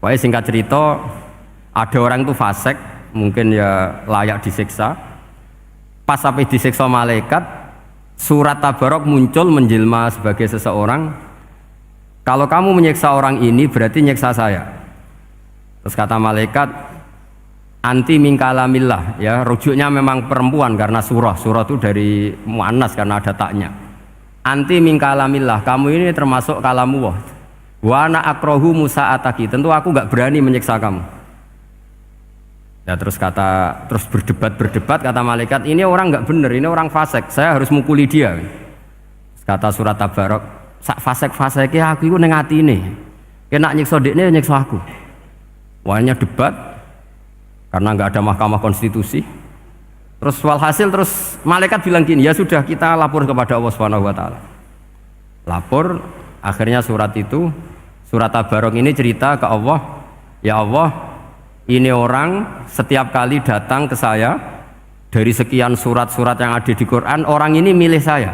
Pokoknya singkat cerita, ada orang itu fasik, mungkin ya layak disiksa. Pas sampai disiksa malaikat, surat Tabarok muncul menjelma sebagai seseorang. Kalau kamu menyiksa orang ini berarti nyiksa saya. Terus kata malaikat, anti min kalamillah, ya rujuknya memang perempuan karena surah itu dari muannas karena ada taknya. Anti min kalamillah, kamu ini termasuk kalamullah. Wa ana akrahu musa'ataki, tentu aku gak berani menyiksa kamu. Ya terus berdebat kata malaikat, ini orang gak bener, ini orang fasik, saya harus mukuli dia. Kata surat Tabarok, sak fasik-fasiknya aku itu ning atine. Kena nyiksa dekne nyiksa aku. Wahnya debat karena nggak ada mahkamah konstitusi. Terus walhasil terus malaikat bilang gini, ya sudah kita lapor kepada Allah Subhanahu wa taala. Lapor, akhirnya surat Tabarok ini cerita ke Allah, ya Allah, ini orang setiap kali datang ke saya dari sekian surat-surat yang ada di Quran, orang ini milih saya,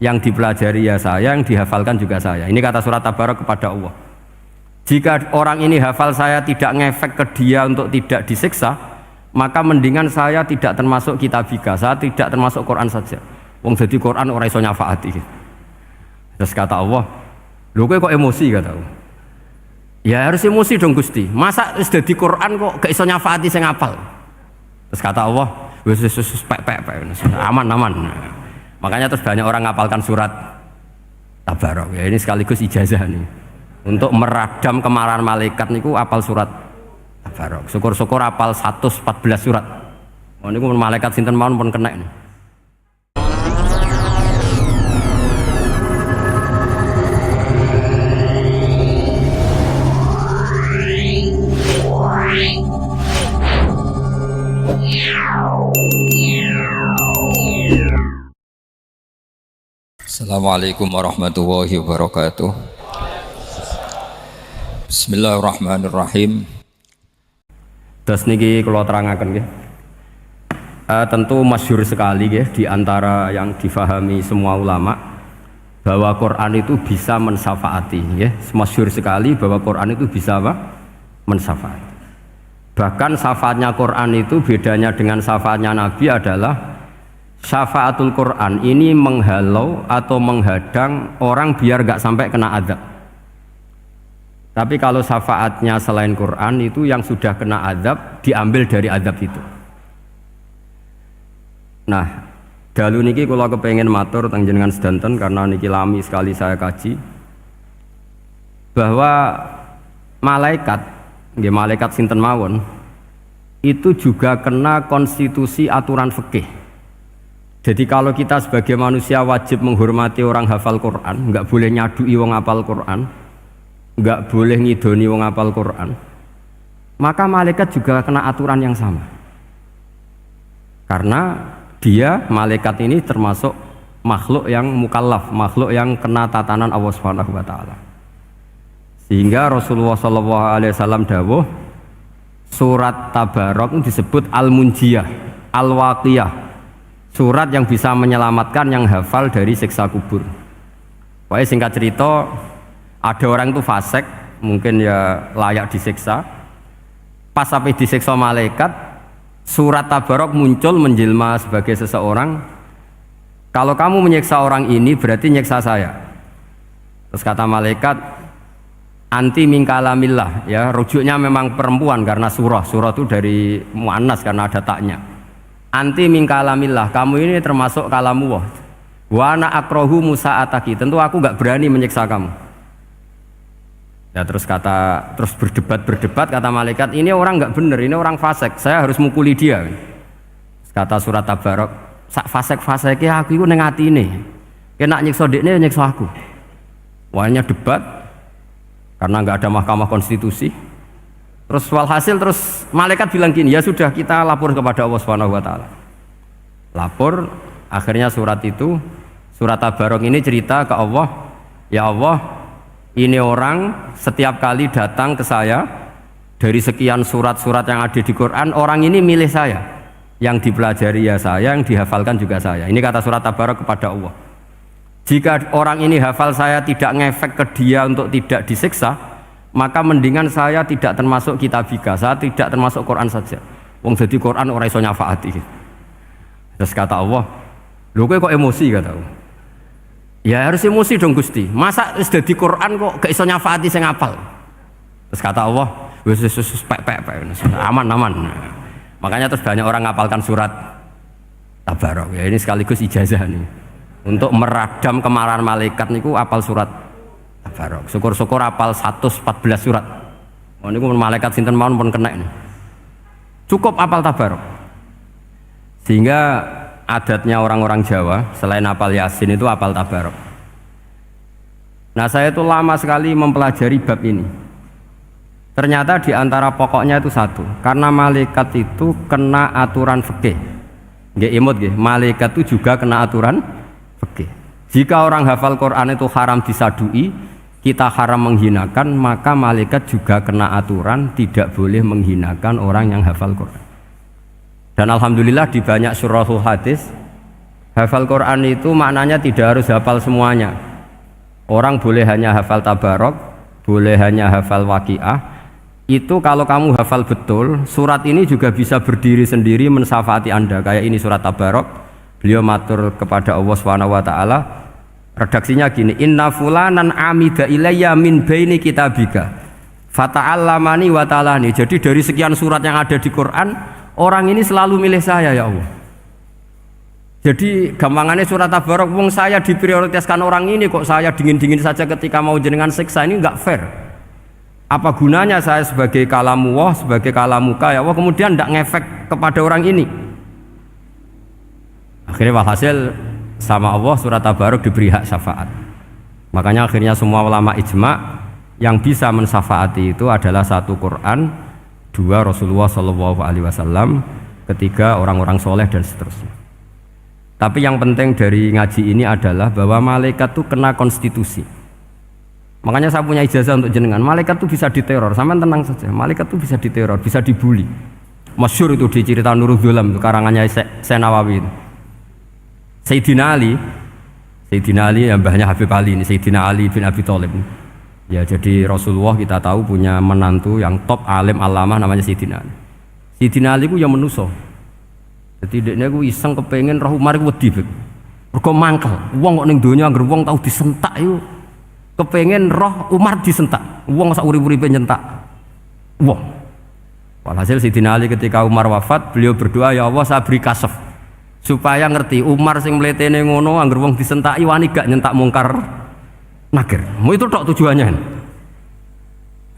yang dipelajari ya saya, yang dihafalkan juga saya. Ini kata surat Tabarok kepada Allah. Jika orang ini hafal saya tidak ngefek ke dia untuk tidak disiksa, maka mendingan saya tidak termasuk kitabika, saya tidak termasuk Quran saja. Wong jadi Quran ora iso nyafaati. Terus kata Allah, lho kowe kok emosi kata Allah. Ya harus emosi dong Gusti. Masa wis dadi Quran kok gak iso nyafaati sing hafal. Terus kata Allah, wis pek aman. Makanya terus banyak orang ngapalkan surat Tabarok. Ya ini sekaligus ijazah nih. Untuk meradam kemarahan malaikat niku apal surat Tabarok. Syukur-syukur apal 114 surat. Oh niku malaikat sinten mawon pun kena nih. Assalamualaikum warahmatullahi wabarakatuh. Bismillahirrahmanirrahim. Terus niki kalau terangaken nggih. Tentu masyhur sekali nggih di antara yang difahami semua ulama bahwa Quran itu bisa mensyafaati nggih. Masyhur sekali bahwa Quran itu bisa apa? Mensyafaati. Bahkan syafaatnya Quran itu bedanya dengan syafaatnya Nabi adalah syafaatul Quran ini menghalau atau menghadang orang biar gak sampai kena azab. Tapi kalau syafaatnya selain Quran itu yang sudah kena azab diambil dari azab itu. Nah, dalu niki kula kepengin matur teng jenengan sedanten karena niki lami sekali saya kaji bahwa malaikat, nggih malaikat sinten mawon itu juga kena konstitusi aturan fikih. Jadi kalau kita sebagai manusia wajib menghormati orang hafal Quran, nggak boleh nyadui wong hafal Quran, nggak boleh ngidoni wong hafal Quran, maka malaikat juga kena aturan yang sama. Karena dia, malaikat ini termasuk makhluk yang mukallaf, makhluk yang kena tatanan Allah Subhanahu wa taala. Sehingga Rasulullah SAW dawuh, surat Tabarok disebut Al-Munjiyah, Al-Waqiyah, surat yang bisa menyelamatkan yang hafal dari siksa kubur. Pokoknya singkat cerita, ada orang itu fasik, mungkin ya layak disiksa. Pas sampai disiksa malaikat, surat Tabarok muncul menjelma sebagai seseorang. Kalau kamu menyiksa orang ini berarti nyiksa saya. Terus kata malaikat, anti min kalamillah, ya rujuknya memang perempuan karena surah itu dari muannas karena ada taknya. Anti min kalamillah, kamu ini termasuk kalamullah. Wa ana akrahu musa'ataki, tentu aku gak berani menyiksa kamu. Ya terus berdebat kata malaikat, ini orang gak bener, ini orang fasik, saya harus mukuli dia. Kata surat Tabarok, sak fasik-fasiknya aku itu ning atine. Kena nyiksa dekne nyiksa aku. Wahnya debat karena nggak ada mahkamah konstitusi. Terus walhasil terus malaikat bilang gini, ya sudah kita lapor kepada Allah Subhanahu wa taala. Lapor, akhirnya surat Tabarok ini cerita ke Allah, ya Allah, ini orang setiap kali datang ke saya dari sekian surat-surat yang ada di Quran, orang ini milih saya, yang dipelajari ya saya, yang dihafalkan juga saya. Ini kata surat Tabarok kepada Allah. Jika orang ini hafal saya tidak ngefek ke dia untuk tidak disiksa, maka mendingan saya tidak termasuk kitabika, saya tidak termasuk Quran saja. Wong jadi Quran ora iso nyafaati. Terus kata Allah, lho kowe kok emosi kata Allah. Ya harus emosi dong Gusti. Masa wis dadi Quran kok gak iso nyafaati sing apal. Terus kata Allah, wis pek aman. Makanya terus banyak orang ngapalkan surat Tabarok. Ya ini sekaligus ijazah nih. Untuk meradam kemarahan malaikat niku apal surat Tabarok. Syukur-syukur apal 114 surat. Oh niku malaikat sinten mawon pun kena ini. Cukup apal Tabarok. Sehingga adatnya orang-orang Jawa selain apal Yasin itu apal Tabarok. Nah saya itu lama sekali mempelajari bab ini. Ternyata di antara pokoknya itu satu, karena malaikat itu kena aturan fikih. Nggih imut nggih, malaikat itu juga kena aturan fikih. Jika orang hafal Quran itu haram disadui, kita haram menghinakan, maka malaikat juga kena aturan tidak boleh menghinakan orang yang hafal Quran. Dan alhamdulillah di banyak surahul hadis, hafal Quran itu maknanya tidak harus hafal semuanya. Orang boleh hanya hafal Tabarok, boleh hanya hafal Waqiah. Itu kalau kamu hafal betul, surat ini juga bisa berdiri sendiri mensyafaati Anda. Kayak ini surat Tabarok, beliau matur kepada Allah SWT, redaksinya gini, inna fulanan amida ilayya min baini kitabika fata'allamani wa ta'alani. Jadi dari sekian surat yang ada di Quran, orang ini selalu milih saya ya Allah. Jadi gampangannya surat Tabarok, wong saya diprioritaskan orang ini, kok saya dingin-dingin saja ketika mau jenengan siksa, ini enggak fair. Apa gunanya saya sebagai kalamullah, sebagai kalamuka ya Allah, kemudian tidak ngefek kepada orang ini. Akhirnya walhasil sama Allah surat Tabarok diberi hak syafaat. Makanya akhirnya semua ulama ijma yang bisa mensyafaati itu adalah satu Quran, dua Rasulullah SAW, ketiga orang-orang soleh dan seterusnya. Tapi yang penting dari ngaji ini adalah bahwa malaikat itu kena konstitusi. Makanya saya punya ijazah untuk jenengan. Malaikat itu bisa diteror, sampean tenang saja. Malaikat itu bisa diteror, bisa dibully. Masyhur itu di cerita Nurul Dzulam, karangannya Senawawi. Sayyidina Ali yang mbahnya Habib Ali ini, Sayyidina Ali bin Abi Thalib. Ya jadi Rasulullah kita tahu punya menantu yang top alim alamah namanya Sayyidina Ali. Sayyidina Ali ku yang menuso. Jadi dekne ku iseng kepengen roh Umar ku wedi. Mergo mangkel. Wong kok ning donya anggere wong tau disentak iku kepengen roh Umar disentak. Wong sak urip-uripe nyentak. Wong. Walhasil Sayyidina Ali ketika Umar wafat, beliau berdoa, ya Allah saya beri kasaf supaya ngerti Umar sing mletene ngono anggere wong disentaki wani gak nyentak mungkar nakir. Mau itu tok tujuannya.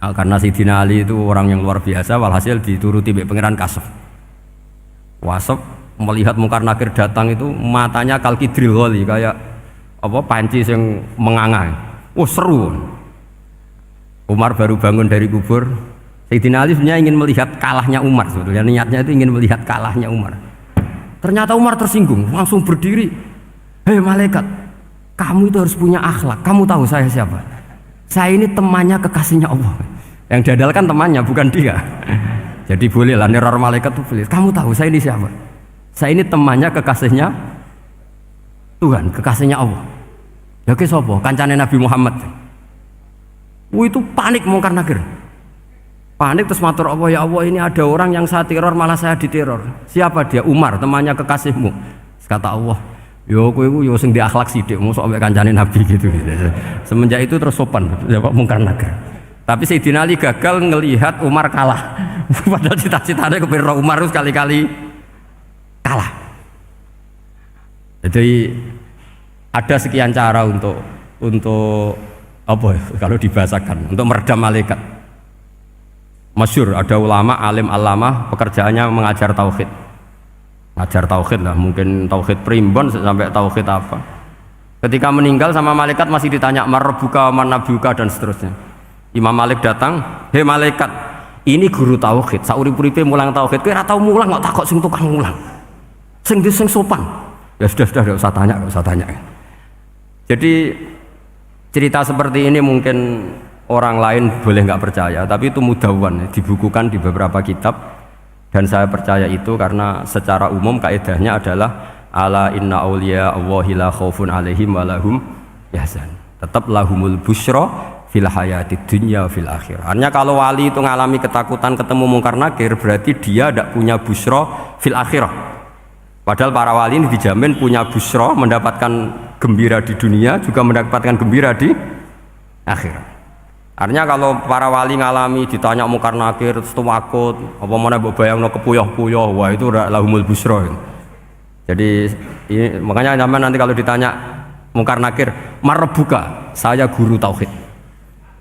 Karena Sayyidina Ali itu orang yang luar biasa, walhasil dituruti mbek pangeran kasaf. Wasaf melihat mungkar nakir datang itu matanya kalkidril ghali, kayak apa panci yang menganga. Oh seru. Umar baru bangun dari kubur. Sayyidina Ali sebenarnya ingin melihat kalahnya Umar, sebetulnya niatnya itu ingin melihat kalahnya Umar. Ternyata Umar tersinggung, langsung berdiri. Hei malaikat, kamu itu harus punya akhlak. Kamu tahu saya siapa? Saya ini temannya kekasihnya Allah. Yang diandalkan temannya, bukan dia. Jadi boleh lah neror malaikat itu boleh. Kamu tahu saya ini siapa? Saya ini temannya kekasihnya Tuhan, kekasihnya Allah. Ya ke sapa? Kancane Nabi Muhammad. Itu panik mungkar nakir. Panik terus matur Allah, ya Allah ini ada orang yang saya teror malah saya diteror. Siapa dia? Umar, temannya kekasihmu. Kata Allah, yo kowe iku yo sing diakhlak sithik, mosok ambek kancane Nabi gitu. Semenjak itu terus sopan jawab mungkar nakir. Tapi Sayyidina Ali gagal ngelihat Umar kalah. Padahal cita-citanya kepira Umar itu sekali-kali kalah. Jadi ada sekian cara untuk apa kalau dibahasakan untuk meredam malaikat. Masyhur ada ulama alim alamah pekerjaannya mengajar tauhid. Ngajar tauhid lah, mungkin tauhid primbon sampai tauhid apa. Ketika meninggal sama malaikat masih ditanya marbuka, manabuka dan seterusnya. Imam Malik datang, "Hei malaikat, ini guru tauhid, saurip-uripe mulang tauhid, kowe ora tau mulang kok takok sing tukang mulang. Sing sopan." Ya sudah enggak usah tanya. Jadi cerita seperti ini mungkin orang lain boleh nggak percaya, tapi itu mudawwan, dibukukan di beberapa kitab, dan saya percaya itu karena secara umum kaidahnya adalah ala inna auliya Allahi la khaufun alaihim wa lahum yahzan. Tetap lahumul busyra fil hayati dunya fil akhirah. Artinya kalau wali itu ngalami ketakutan ketemu mungkar nakir, berarti dia tidak punya busra fil akhirah. Padahal para wali ini dijamin punya busra, mendapatkan gembira di dunia, juga mendapatkan gembira di akhirat. Artinya kalau para wali ngalami ditanya mungkar nakir, takut, apa mana mbok bayangno kepuyah-puyah, wah itu lahumul busra. Jadi makanya zaman nanti kalau ditanya mungkar nakir, marbuka, saya guru tauhid.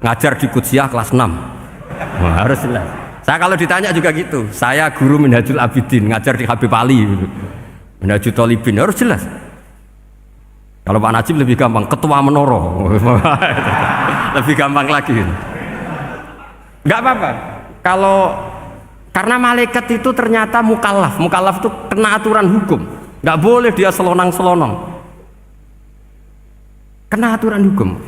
Ngajar di Qudsiyah kelas 6. Wah, harus jelas. Saya kalau ditanya juga gitu, saya guru Minhajul Abidin, ngajar di Habib Ali gitu. Minhajul Thalibin, harus jelas. Kalau Pak Najib lebih gampang, ketua menoro. Lebih gampang lagi gitu. Nggak apa-apa. Karena malaikat itu ternyata mukallaf. Mukallaf itu kena aturan hukum. Nggak boleh dia selonang-selonong. Kena aturan hukum.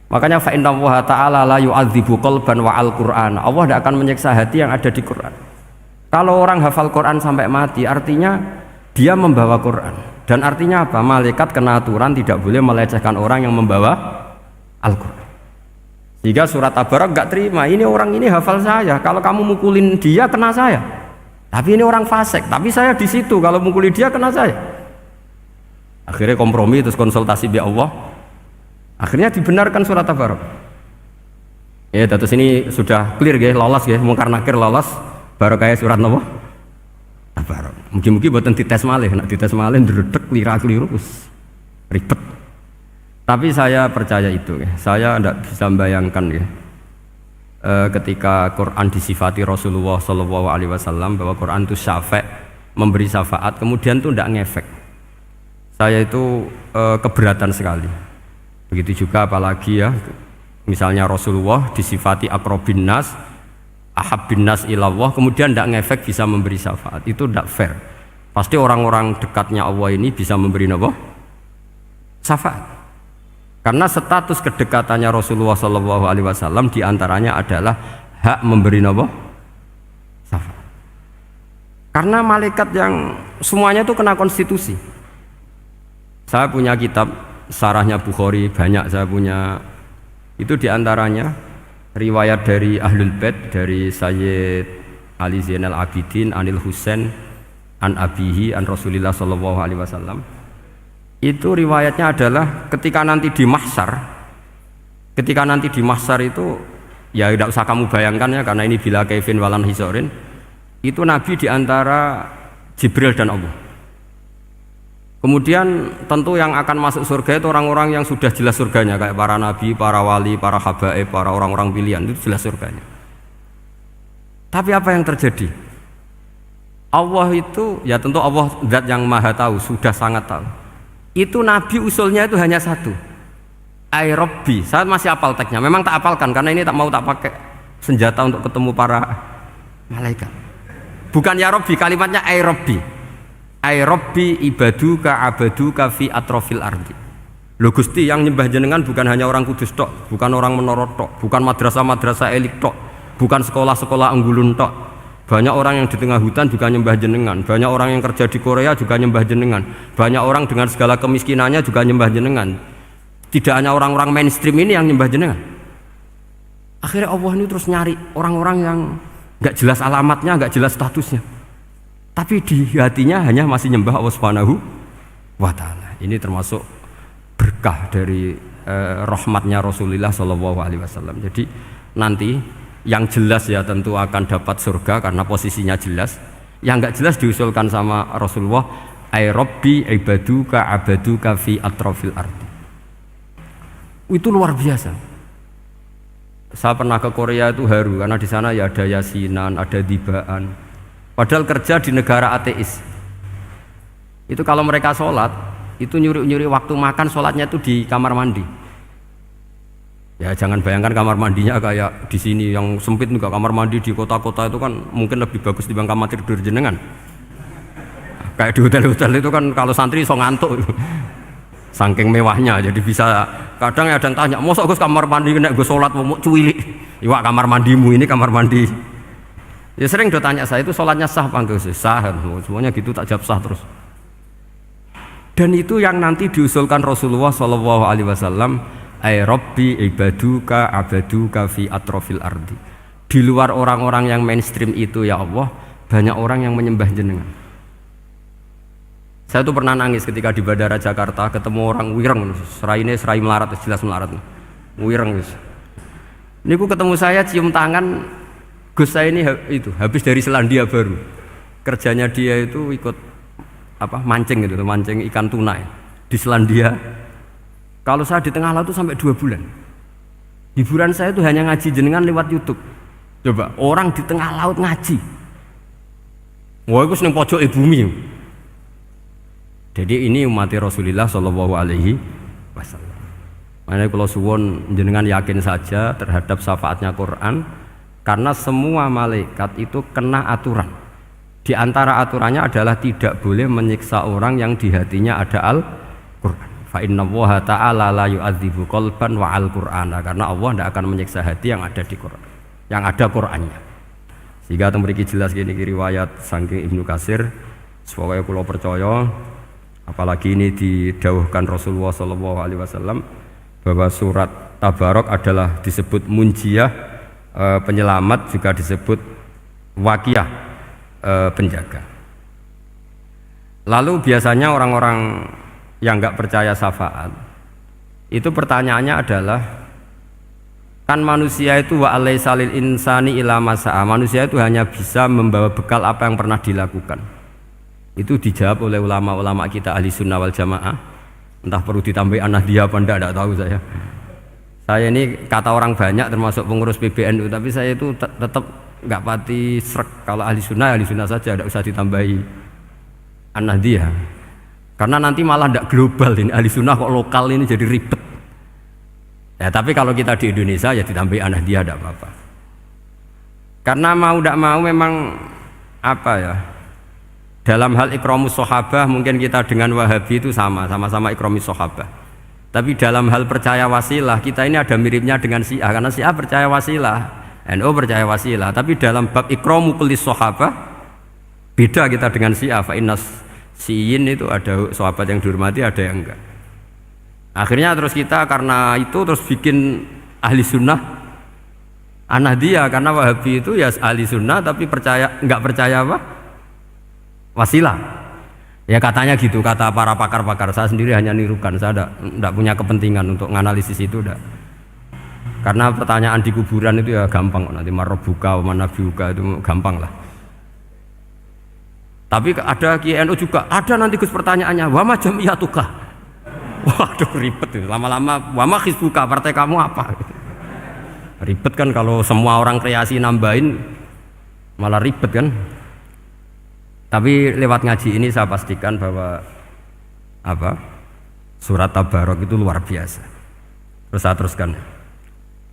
Makanya fa inna Allah ta'ala la yu'adzibu qalban wa al-Qur'an. Allah tidak akan menyiksa hati yang ada di Quran. Kalau orang hafal Quran sampai mati, artinya dia membawa Quran. Dan artinya apa? Malaikat kena aturan tidak boleh melecehkan orang yang membawa Al-Quran. Sehingga surat Tabarak gak terima, ini orang ini hafal saya, kalau kamu mukulin dia kena saya. Tapi ini orang fasik, tapi saya di situ, kalau mukulin dia kena saya. Akhirnya kompromi, terus konsultasi bi Allah. Akhirnya dibenarkan surat Tabarak. Ya, terus ini sudah clear ya, lolos ya, mungkar nakir lolos, baru kayak surat apa? Tabarak. Mungkin-mungkin buatan dites malih, nak dites malih ndredeg keliru ribet. Tapi saya percaya itu ya. Saya tidak bisa membayangkan ya, ketika Quran disifati Rasulullah SAW bahwa Quran itu syafa', memberi syafaat, kemudian itu tidak ngefek. Saya itu keberatan sekali. Begitu juga apalagi ya, misalnya Rasulullah disifati akrobin nas, ahabbin nas ilallah, kemudian tidak ngefek bisa memberi syafaat. Itu tidak fair. Pasti orang-orang dekatnya Allah ini bisa memberi apa? Syafaat. Karena status kedekatannya Rasulullah SAW diantaranya adalah hak memberi apa? Syafaat. Karena malaikat yang semuanya itu kena konstitusi. Saya punya kitab Sarahnya Bukhari, banyak saya punya. Itu diantaranya riwayat dari Ahlul Bait, dari Sayyid Ali Zainal Abidin, Anil Husain, an Abihi, an Rasulillah SAW. Itu riwayatnya adalah ketika nanti di mahsyar itu ya tidak usah kamu bayangkan ya, karena ini bila kaifin walan hisorin, itu Nabi diantara Jibril dan Allah. Kemudian tentu yang akan masuk surga itu orang-orang yang sudah jelas surganya, kayak para nabi, para wali, para habaib, para orang-orang pilihan, itu jelas surganya. Tapi apa yang terjadi? Allah itu, ya tentu Allah zat yang maha tahu, sudah sangat tahu. Itu nabi usulnya itu hanya satu, ay Rabbi. Saya masih apal teksnya, memang tak apalkan karena ini tak mau tak pakai senjata untuk ketemu para malaikat. Bukan ya Rabbi, kalimatnya ay Rabbi. Ay Rabbi ibaduka abaduka fi atrofil ardi. Loh Gusti, yang nyembah jenengan bukan hanya orang kudus tok, bukan orang menoro tok, bukan madrasah-madrasah elit tok, bukan sekolah-sekolah anggulun tok. Banyak orang yang di tengah hutan juga nyembah jenengan, banyak orang yang kerja di Korea juga nyembah jenengan, banyak orang dengan segala kemiskinannya juga nyembah jenengan. Tidak hanya orang-orang mainstream ini yang nyembah jenengan. Akhirnya Allah ini terus nyari orang-orang yang gak jelas alamatnya, gak jelas statusnya, tapi di hatinya hanya masih nyembah Allah Subhanahu wa ta'ala. Ini termasuk berkah dari rahmatnya Rasulullah SAW. Jadi nanti yang jelas ya tentu akan dapat surga karena posisinya jelas. Yang enggak jelas diusulkan sama Rasulullah, ay Rabbi ibaduka abaduka fi atrofil ardi. Itu luar biasa. Saya pernah ke Korea itu haru karena di sana ya ada yasinan, ada dibaan. Padahal kerja di negara ateis. Itu kalau mereka sholat, itu nyuri-nyuri waktu makan, sholatnya itu di kamar mandi. Ya jangan bayangkan kamar mandinya kayak di sini yang sempit juga. Kamar mandi di kota-kota itu kan mungkin lebih bagus dibanding kamar tidur jenengan. Kayak di hotel-hotel itu kan kalau santri so ngantuk. Saking mewahnya, jadi bisa. Kadang ada yang tanya, mosok Gus kamar mandi nek gue sholat mau cuwilik. Iwak kamar mandimu ini kamar mandi. Ya sering do tanya saya itu sholatnya sah apa enggak sih? Sah, semuanya gitu tak jawab sah terus. Dan itu yang nanti diusulkan Rasulullah SAW, Ay Rabbi ibaduka abaduka fi atrofil ardi. Di luar orang-orang yang mainstream itu ya Allah, banyak orang yang menyembah jenengan. Saya tuh pernah nangis ketika di Bandara Jakarta ketemu orang wireng, serai melarat, jelas melarat. Wireng wis. Niku ketemu saya cium tangan, Gus saya ini itu habis dari Selandia Baru. Kerjanya dia itu ikut mancing gitu, mancing ikan tuna ya, di Selandia. Kalau saya di tengah laut itu sampai 2 bulan. Hiburan saya itu hanya ngaji jenengan lewat YouTube. Coba orang di tengah laut ngaji. Wah, itu seneng pojok bumi. Jadi ini umat Rasulullah Shallallahu Alaihi Wasallam. Makanya kalau suwon jenengan yakin saja terhadap syafaatnya Quran, karena semua malaikat itu kena aturan. Di antara aturannya adalah tidak boleh menyiksa orang yang di hatinya ada Al-Quran. Fa innallaha ta'ala la yu'adzibu qalban wa al-Qur'ana, karena Allah tidak akan menyiksa hati yang ada di Quran, yang ada Qurannya. Sehingga mriki jelas gini riwayat saking Ibnu Katsir, supaya kula percaya, apalagi ini didhawuhkan Rasulullah sallallahu alaihi wasallam bahwa surat Tabarok adalah disebut munjiyah, penyelamat, juga disebut waqiyah, penjaga. Lalu biasanya orang-orang yang nggak percaya syafaat itu pertanyaannya adalah, kan manusia itu wa alaysa lil insani ila masa'a, manusia itu hanya bisa membawa bekal apa yang pernah dilakukan. Itu dijawab oleh ulama-ulama kita ahli sunnah wal jamaah. Entah perlu ditambah An-Nahdliyah apa enggak tahu saya. Saya ini kata orang banyak termasuk pengurus PBNU, tapi saya itu tetap nggak pati srek. Kalau ahli sunnah saja, tidak usah ditambahi An-Nahdliyah. Karena nanti malah tidak global, ini ahli sunnah kok lokal ini jadi ribet. Ya tapi kalau kita di Indonesia ya ditambahi An-Nahdliyah tidak apa-apa. Karena mau tidak mau memang dalam hal ikramus sahabah mungkin kita dengan Wahabi itu sama-sama ikramus sahabah. Tapi dalam hal percaya wasilah kita ini ada miripnya dengan Syiah, karena Syiah percaya wasilah, NU percaya wasilah. Tapi dalam bab ikramu kulis sahabah beda kita dengan Syiah. Fa innas Syiin itu ada sahabat yang dihormati, ada yang enggak. Akhirnya terus kita karena itu terus bikin ahli sunnah An-Nahdliyah, karena Wahabi itu ya ahli sunnah tapi enggak percaya wasilah. Ya katanya gitu, kata para pakar-pakar. Saya sendiri hanya nirukan, saya enggak punya kepentingan untuk menganalisis itu enggak. Karena pertanyaan di kuburan itu ya gampang, nanti marbuka wa manabiuka itu gampang lah. Tapi ada KNU juga, ada nanti Gus pertanyaannya, wama jamiyatuka. Waduh ribet itu, lama-lama wama hizbuka, partai kamu apa? Ribet kan kalau semua orang kreasi nambahin, malah ribet kan. Tapi lewat ngaji ini saya pastikan bahwa surat Tabarok itu luar biasa. Terus saya teruskan.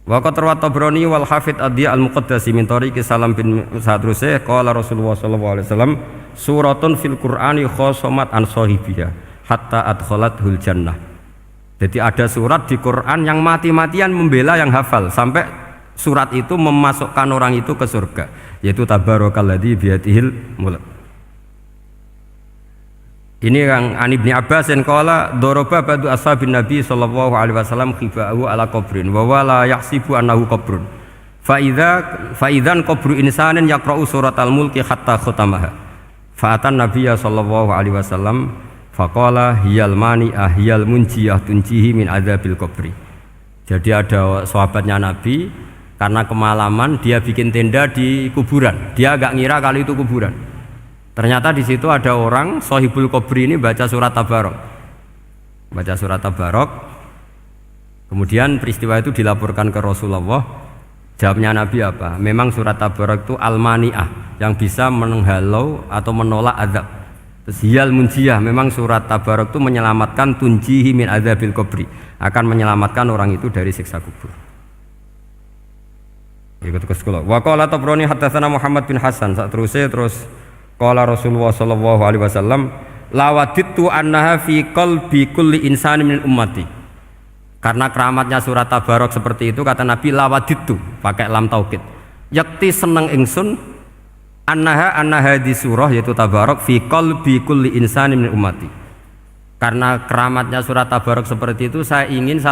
Wa qad rawat Tabrani wal Hafidz Adhi al-Muqaddasi min tariqi Salam bin Sadrusih qala Rasulullah sallallahu alaihi wasallam suratun fil Qur'ani khosomat an sahibiha hatta adkhalathul jannah. Jadi ada surat di Quran yang mati-matian membela yang hafal sampai surat itu memasukkan orang itu ke surga, yaitu tabarakalladzi biyadihil mulk. Ini yang an Ibnu Abbas yang qala daraba ba'du ashabin Nabi sallallahu alaihi wasallam khiba'u ala qabrin wa wala yahsibu annahu qabrun. Fa idzan qabru insanin yaqra'u suratal mulki hatta khatamaha. Fa atan Nabiyya sallallahu alaihi wasallam faqala hiyal mani'ah hiyal munjiyah tunjihi min adzabil qabri. Jadi ada sahabatnya Nabi, karena kemalaman dia bikin tenda di kuburan. Dia agak ngira kalau itu kuburan. Ternyata di situ ada orang Sohibul Qabri ini baca surat Tabarok. Kemudian peristiwa itu dilaporkan ke Rasulullah. Jawabnya Nabi apa? Memang surat Tabarok itu al-mani'ah, yang bisa menghalau atau menolak azab. Terus hiyal munjiyah, memang surat Tabarok itu menyelamatkan tunjihi min adzabil qabri, akan menyelamatkan orang itu dari siksa kubur. Ikut ke sekolah. Wa qala Tabrani haddatsana Muhammad bin Hasan. Terus qala Rasulullah sallallahu alaihi wasallam lawadittu annaha fi qalbi kulli insani min ummati. Karena keramatnya surat Tabarok seperti itu, kata Nabi lawadittu pakai lam taukid. Yakti seneng ingsun annaha di surah yaitu Tabarok fi qalbi kulli insani min ummati. Karena keramatnya surat Tabarok seperti itu, saya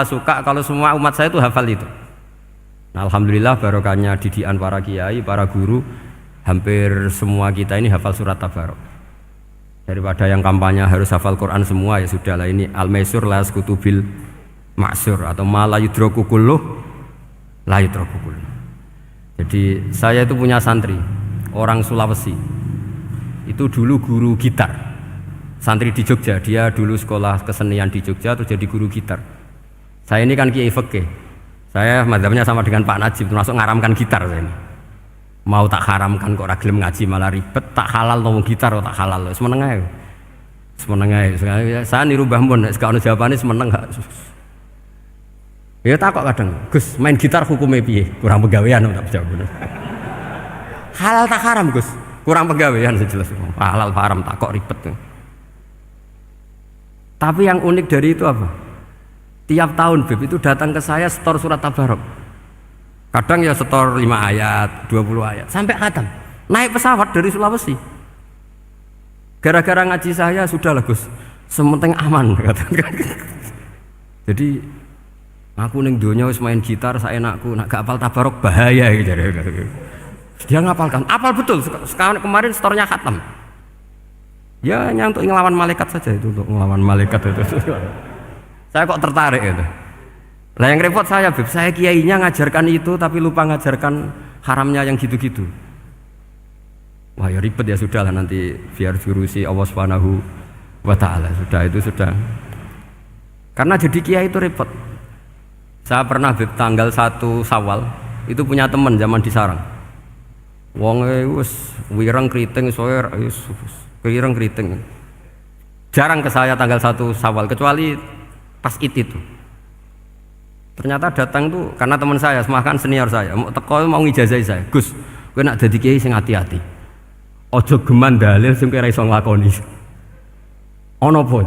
suka kalau semua umat saya itu hafal itu. Nah, alhamdulillah barokahnya didikan para kiai, para guru, hampir semua kita ini hafal surat Tabarok. Daripada yang kampanye harus hafal Quran semua, ya sudahlah, ini al-maisur la yasqutu bil ma'sur, atau ma la yudraku kulluh la yudraku kulluh. Jadi saya itu punya santri orang Sulawesi, itu dulu guru gitar. Santri di Jogja, dia dulu sekolah kesenian di Jogja terus jadi guru gitar. Saya ini kan kiai fikih, saya mazhabnya sama dengan Pak Najib, termasuk ngaramkan gitar saya ini. Mau tak haramkan kok ragilem ngaji malah ribet, tak halal ngomong gitar kok tak halal. Semeneng ae. Semeneng ae. Saya niru Mbah Mun, nek ono jawabane semeneng gak. Ya tak kok kadang, Gus, main gitar hukumnya piye? Kurang pegawean tak jawab. Halal tak haram, Gus? Kurang pegawean sejelas. Halal haram tak kok ribet. Tapi yang unik dari itu apa? Tiap tahun Beb itu datang ke saya setor surat Tabarok. Kadang ya setor 5 ayat, 20 ayat, sampai khatam. Naik pesawat dari Sulawesi. Gara-gara ngaji saya, sudahlah Gus, sementing aman. Jadi aku ning donya wis main gitar saenakku, nak gak apal Tabarok bahaya gitu. Dia ngapalkan, apal betul. Sekarang kemarin setornya khatam. Ya hanya untuk ngelawan malaikat saja itu, untuk ngelawan malaikat itu. Saya kok tertarik itu. Lah yang repot saya, Beb, saya kiainya ngajarkan itu tapi lupa ngajarkan haramnya yang gitu-gitu. Wah ya ribet ya, sudah lah, nanti biar jurusi Allah Subhanahu wa ta'ala. Sudah itu sudah. Karena jadi kiai itu repot. Saya pernah, Beb, tanggal 1 Syawal itu punya teman zaman di Sarang. Wonge wis wireng kriting soe wireng kriting. Jarang ke saya tanggal 1 Syawal kecuali pas itu. Ternyata datang tuh karena teman saya, semakan senior saya, mau ngijazahi saya. Gus, kowe nak dadi kiai sing hati-hati. Aja geman dalil sing kowe ora iso nglakoni. Ono apa?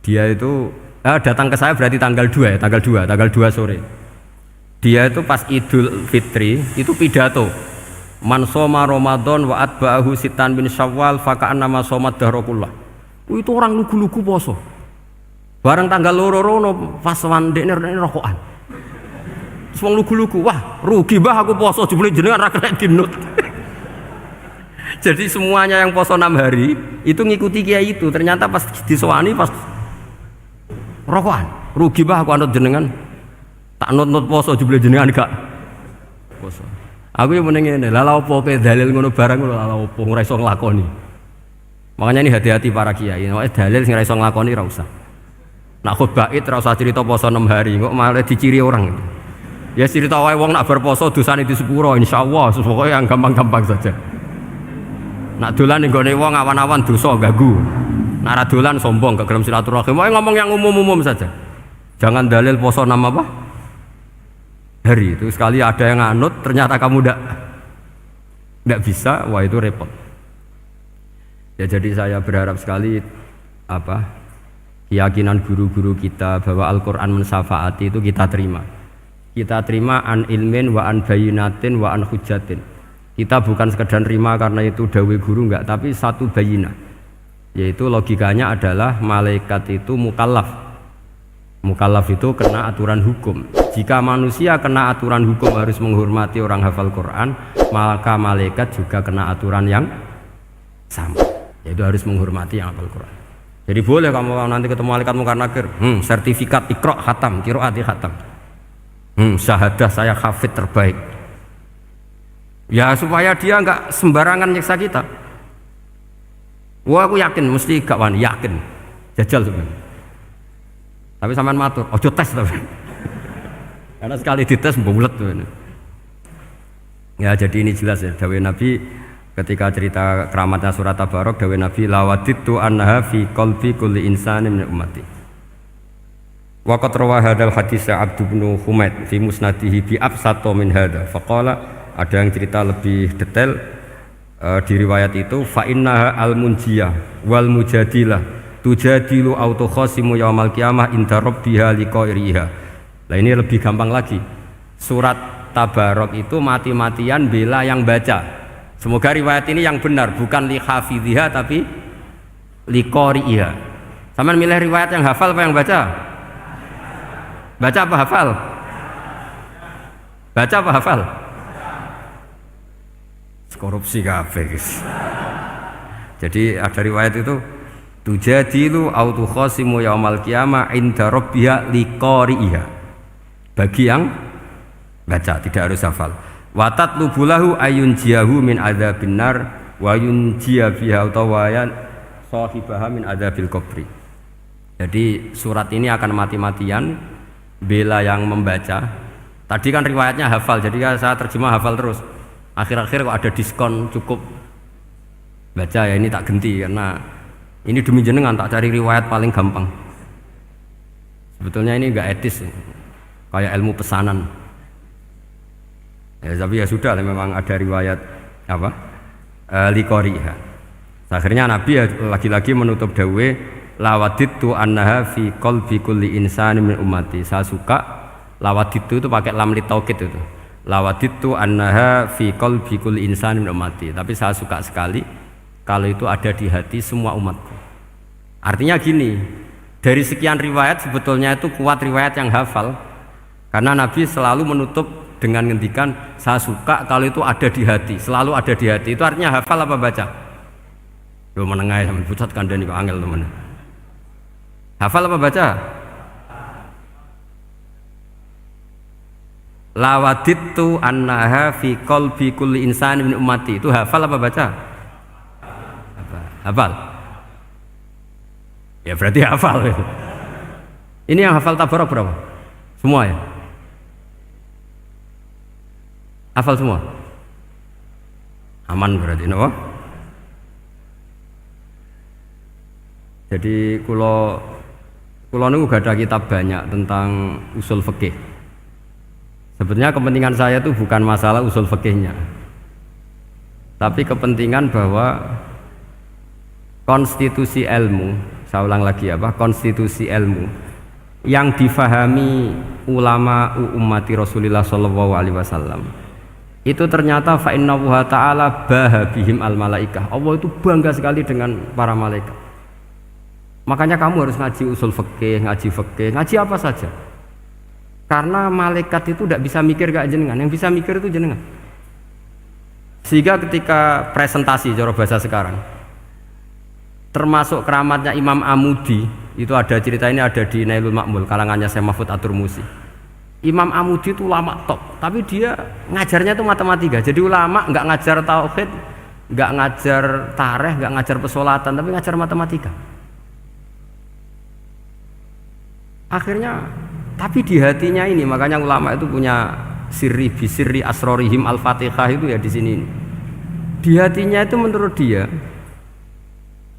Dia itu datang ke saya berarti tanggal 2 ya, tanggal 2 sore. Dia itu pas Idul Fitri itu pidato. Man shoma Ramadan wa atba'ahu sitan bin Syawal faka'annama shomat dahrakullah. Itu orang lugu-lugu poso. Barang tanggal loro pas wandekne rokokan. Wong lugu-lugu, wah rugi bah aku poso jebule jenengan ra kena dinut. Jadi semuanya yang poso 6 hari itu ngikuti kiai itu. Ternyata pas disowani pas rokokan, rugi bah aku anut jenengan. Tak nut-nut poso jebule jenengan gak poso. Aku yang meneng ngene, lha opo kowe dalil ngono barang lho, lha opo ora iso nglakoni. Makanya ini hati-hati para kiai, nek dalil sing ora iso nglakoni ora usah. Nak khutbah id ora usah cerita poso 6 hari, kok malah diciri orang. Ya cerita wae wong nak berposo dosane di sepuro insyaallah, pokoke yang gampang-gampang saja. Nak dolan ning gone wong awan-awan dosa ganggu. Nak ra dolan sombong gak gelem silaturahim. Wae ngomong yang umum-umum saja. Jangan dalil poso 6 apa? Hari itu sekali ada yang nganut ternyata kamu ndak bisa, wah itu repot. Ya jadi saya berharap sekali keyakinan guru-guru kita bahwa Al-Quran mensyafaati itu kita terima. Kita terima an ilmin wa an bayinatin wa an hujatin. Kita bukan sekedar terima karena itu dawe guru enggak, tapi satu bayinah. Yaitu logikanya adalah malaikat itu mukallaf. Mukallaf itu kena aturan hukum. Jika manusia kena aturan hukum harus menghormati orang hafal Quran, maka malaikat juga kena aturan yang sama. Yaitu harus menghormati yang hafal Quran. Jadi boleh kamu nanti ketemu malaikat mungkar nakir, sertifikat Iqra khatam, qiraati khatam. Syahadah saya hafid terbaik. Ya supaya dia enggak sembarangan nyiksa kita. Wah aku yakin mesti gak wani, yakin. Jajal sebenarnya. Tapi sampean matur, ojo tes tapi. Karena sekali dites bulet tuh. Ya jadi ini jelas ya, dawuh Nabi ketika cerita keramatnya surat Tabarok, dawuh Nabi lawaditu annaha fi qalbi kulli insanin min ummati. Wa qad rawa hadzal hadits Abd bin Humaid fi musnadihi bi absato min hadza. Faqala, ada yang cerita lebih detail di riwayat itu, fa innaha al-munjiyah wal mujadilah tujadilu auto khasimu yaumal qiyamah inda rabbiha liqairiha. Nah ini lebih gampang lagi. Surat Tabarok itu mati-matian bela yang baca. Semoga riwayat ini yang benar, bukan li hafidhiha tapi li qari'iha. Sampean milih riwayat yang hafal apa yang baca? Baca apa hafal? Baca apa hafal? Korupsi kabeh guys. Jadi ada riwayat itu tujadilu au tukhasimu yaumal qiyamah inda rabbiha liqari'iha. Bagi yang baca, tidak harus hafal. Wa tatlubu lahu ayun jiyahu min adzabin nar wa yunjiya biha utawayan sahibaha min adzabil qabri. Jadi surat ini akan mati-matian bela yang membaca. Tadi kan riwayatnya hafal, jadi saya terjemah hafal terus. Akhir-akhir kok ada diskon cukup baca ya, ini tak ganti karena ini demi jenengan tak cari riwayat paling gampang. Sebetulnya ini enggak etis, kayak ilmu pesanan. Ya tapi ya sudah, memang ada riwayat apa? Liqariha. Akhirnya Nabi ya lagi-lagi menutup dawe lawadittu annaha fi qalbi kulli insani min ummati. Saya suka lawadittu itu pakai lam li taukid itu. Lawadittu annaha fi qalbi kulli insani min ummati. Tapi saya suka sekali kalau itu ada di hati semua umatku. Artinya gini, dari sekian riwayat sebetulnya itu kuat riwayat yang hafal. Karena Nabi selalu menutup dengan ngendikan saya suka kalau itu ada di hati, selalu ada di hati. Itu artinya hafal apa baca? Yo menengah sampean pucat kandhani kok angel teman. Hafal apa baca? Lawadittu annaha fi qalbi kulli insani min ummati. Itu hafal apa baca? Hafal. Ya berarti hafal. Ini yang hafal tabarok berapa? Semua ya? Hafal semua? Aman berarti, no? Jadi kulo niku gak ada kitab banyak tentang usul fikih. Sebetulnya kepentingan saya itu bukan masalah usul fikihnya, tapi kepentingan bahwa konstitusi ilmu, saya ulang lagi apa, konstitusi ilmu yang difahami ulama ummati Rasulullah sallallahu alaihi wasallam itu ternyata fa innahu ta'ala bahabihim al malaikah. Allah itu bangga sekali dengan para malaikat. Makanya kamu harus ngaji usul fikih, ngaji apa saja. Karena malaikat itu tidak bisa mikir kayak jenengan, yang bisa mikir itu jenengan. Sehingga ketika presentasi cara bahasa sekarang, termasuk keramatnya Imam Amudi, itu ada cerita ini ada di Nailul Ma'mul karangannya Syekh Mahfud At-Turmusi. Imam Amudi itu ulama top, tapi dia ngajarnya itu matematika. Jadi ulama nggak ngajar tauhid, nggak ngajar tarikh, nggak ngajar pesolatan, tapi ngajar matematika. Akhirnya, tapi di hatinya ini, makanya ulama itu punya sirri bisirri asrorihim al-fatihah itu ya di sini. Di hatinya itu menurut dia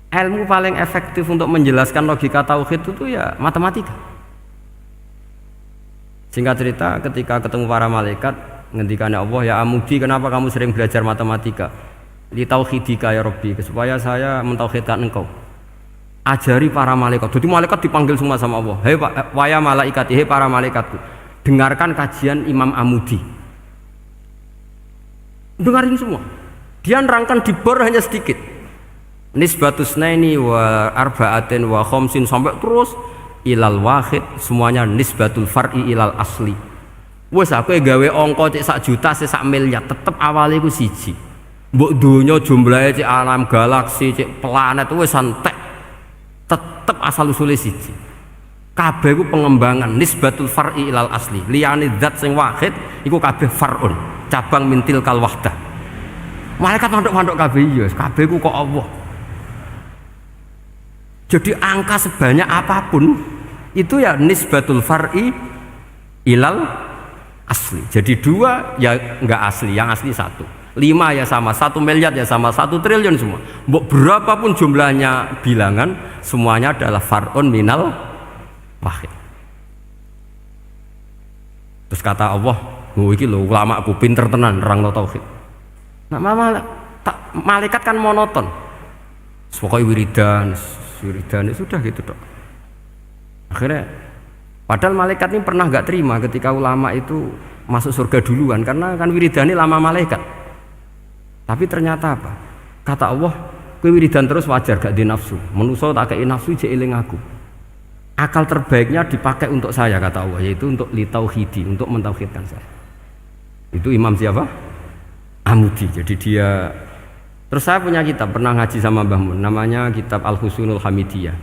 ilmu paling efektif untuk menjelaskan logika tauhid itu ya matematika. Singkat cerita, ketika ketemu para malaikat, ngendikannya Allah, ya Amudi, kenapa kamu sering belajar matematika? Li tauhidika ya Rabbi, supaya saya mentauhidkan engkau. Ajari para malaikat. Jadi malaikat dipanggil semua sama Allah. Hei waya malaikat, hei para malaikatku, dengarkan kajian Imam Amudi. Dengarin semua. Dia nerangkan di bor hanya sedikit. Nisbatus naini wa arba'atin wa khamsin sampai terus ilal wahid, semuanya nisbatul far'i ilal asli. Wes aku gawe angka cek 1 juta, cek 1 miliar, tetep awalnya iku siji. Mbok donya jumlahe cek alam galaksi, cek planet wes santek. Tetep asal usule siji. Kabeh iku pengembangan nisbatul far'i ilal asli. Liyane zat sing wahid iku kabeh far'un, cabang mintil kal wahdah. Malaikat manduk-manduk kabeh ya, kabeh iku kok Allah. Jadi angka sebanyak apapun itu ya nisbatul far'i ilal asli. Jadi 2 ya enggak asli, yang asli 1. 5 ya sama, 1 miliar ya sama, 1 triliun semua. Berapapun jumlahnya bilangan, semuanya adalah far'un minal wahid. Terus kata Allah, oh iki lho ulama aku pinter tenan nerangno tauhid. Nah, malaikat kan monoton. Pokoknya wiridan sudah gitu dok. Akhirnya padahal malaikat ini pernah nggak terima ketika ulama itu masuk surga duluan, karena kan wiridani lama malaikat. Tapi ternyata apa? Kata Allah, Kowe wiridan terus wajar gak di nafsu. Manusa tak kei nafsu jek eling aku. Akal terbaiknya dipakai untuk saya kata Allah, yaitu untuk litauhidi, untuk mentauhidkan saya. Itu Imam siapa? Amudi. Jadi dia. Terus saya punya kitab, pernah ngaji sama Mbah Mun, namanya kitab Al-Husunul Hamidiyah.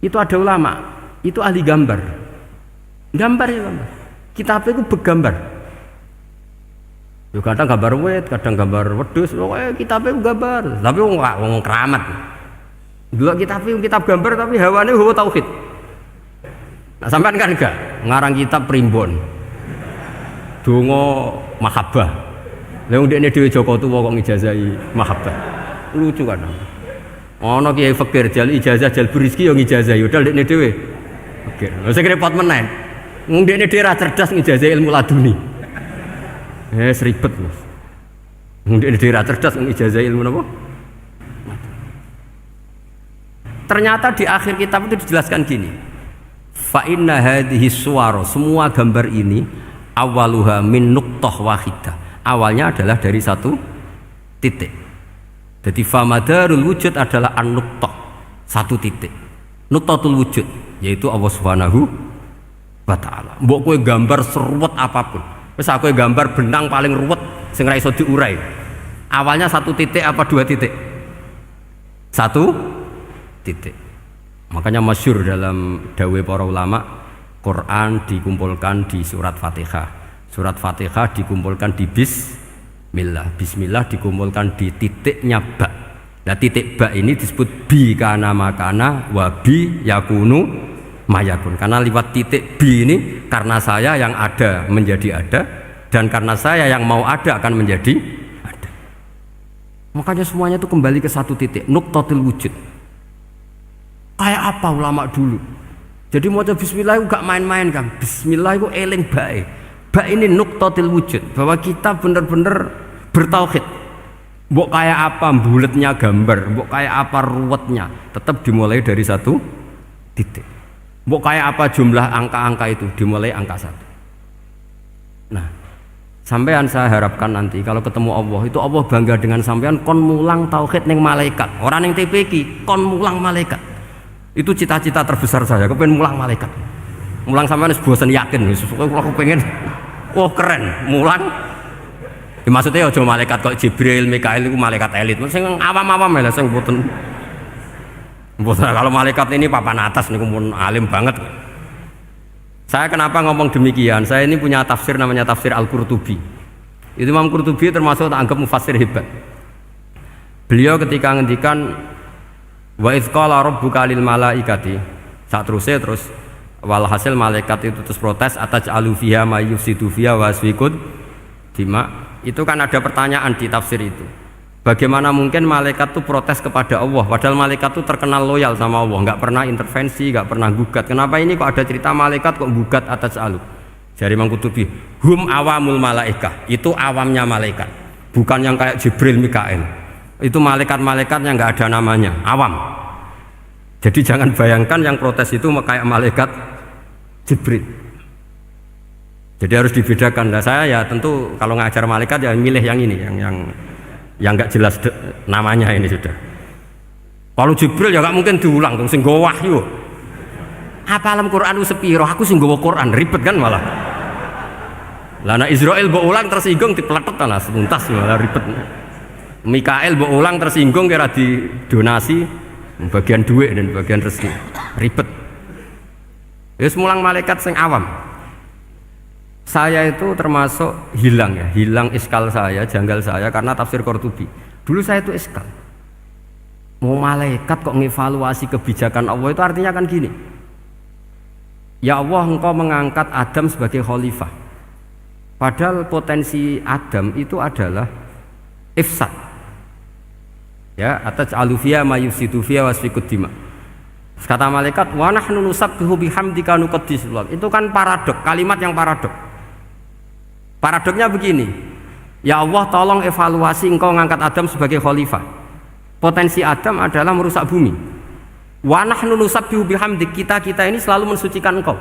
Itu ada ulama, itu ahli gambar. Gambar ya gambar. Kitabnya itu bergambar. Yo kadang gambar wit, kadang gambar wedhus, pokoknya kitabnya gambar. Tapi wong keramat. Dulu kitab gambar tapi hawane hawa tauhid. Nah, sampean kan enggak ngarang kitab primbon. Donga mahabbah. Lah wong dekne dhewe Joko Tuwa kok ngijazahi mahabbah. Lucu kan. Ana kiai fakir jal ijazah jal berizki yo ngijazah yo dal dekne dhewe. Fakir. Lha sing repot meneh. Wong dekne dhewe ra cerdas ngijazah ilmu laduni. Ribet Mas. Mungkin di cerdas ijazah ilmu apa? Ternyata di akhir kitab itu dijelaskan gini. Fa inna hadhihi suwar, semua gambar ini awaluha min nuqtah wahidah. Awalnya adalah dari satu titik. Jadi famadarul wujud adalah an-nuqtah, satu titik. Nuqtatul wujud yaitu Allah Subhanahu wa taala. Mbok kowe gambar seruwet apapun. Wis aku gambar benang paling ruwet sing ra iso diurai. Awalnya satu titik apa dua titik? Satu titik. Makanya masyhur dalam dawuh para ulama, Quran dikumpulkan di surat Fatihah. Surat Fatihah dikumpulkan di bismillah. Bismillah dikumpulkan di titiknya ba. Nah titik ba ini disebut bi kana makana wa bi yakunu mayakun, karena lewat titik B ini karena saya yang ada menjadi ada dan karena saya yang mau ada akan menjadi ada. Makanya semuanya itu kembali ke satu titik, nuqtatul wujud. Kayak apa ulama dulu? Jadi mau bismillah itu gak main-main kan. Bismillah itu eling bae. Ba ini nuqtatul wujud, bahwa kita benar-benar bertauhid. Mbok kayak apa buletnya gambar, mbok kayak apa ruwetnya, tetap dimulai dari satu titik. Mbok kayak apa jumlah angka-angka itu dimulai angka 1. Nah, sampean saya harapkan nanti kalau ketemu Allah itu Allah bangga dengan sampean kon mulang tauhid ning malaikat. Orang yang TPK kon mulang malaikat. Itu cita-cita terbesar saya, kepengen mulang malaikat. Mulang sampean wis bosen yakin wis kula kepengin oh keren mulang. Ya, maksudnya aja malaikat kok Jibril, Mikail itu malaikat elit. Sing awam-awam lha sing mboten. Kalau malaikat ini papan atas niku pun alim banget. Saya kenapa ngomong demikian? Saya ini punya tafsir namanya tafsir Al-Qurtubi. Itu Imam Qurtubi termasuk tak anggap mufassir hebat. Beliau ketika ngendikan wa idz qala rabbuka lil malaikati, saat terus walhasil malaikat itu terus protes ataj'alu fiha may yufsidu fiha wa yasfikud dima. Itu kan ada pertanyaan di tafsir itu. Bagaimana mungkin malaikat itu protes kepada Allah, padahal malaikat itu terkenal loyal sama Allah, nggak pernah intervensi, nggak pernah gugat. Kenapa ini kok ada cerita malaikat kok gugat atas alu? Jadi Imam Qurtubi, hum awamul malaikah, itu awamnya malaikat, bukan yang kayak Jibril, Mikail. Itu malaikat-malaikat yang nggak ada namanya, awam. Jadi jangan bayangkan yang protes itu kayak malaikat Jibril. Jadi harus dibedakan. Nah, saya ya tentu kalau ngajar malaikat ya milih yang ini, yang nggak jelas namanya ini sudah. Kalau Jibril ya nggak mungkin diulang dong, sing nggawa wahyu. Apa alam Quran itu sepiro? Aku sing nggawa Quran ribet kan malah. Lah nek Israil mbok ulang tersinggung dipletet lah semuntas malah ribet. Mikael mbok ulang tersinggung kira di donasi bagian duit dan bagian rezeki. Ribet. Wis mulang malaikat sing awam. Saya itu termasuk hilang iskal saya, janggal saya karena tafsir Qurtubi. Dulu saya itu iskal. Mau malaikat kok ngevaluasi kebijakan Allah itu artinya kan gini. Ya Allah, engkau mengangkat Adam sebagai khalifah. Padahal potensi Adam itu adalah ifsad. Ya, ataj'alu fiha ma yufsidu fiha wasfikud dima. Kata malaikat, wa nahnu nusabbihu bihamdika nuqaddisu lak. Itu kan paradok, kalimat yang paradok. Paradoknya begini, ya Allah tolong evaluasi engkau ngangkat Adam sebagai khalifah. Potensi Adam adalah merusak bumi. Wa nahnu nusabbihu bihamdik, kita ini selalu mensucikan engkau.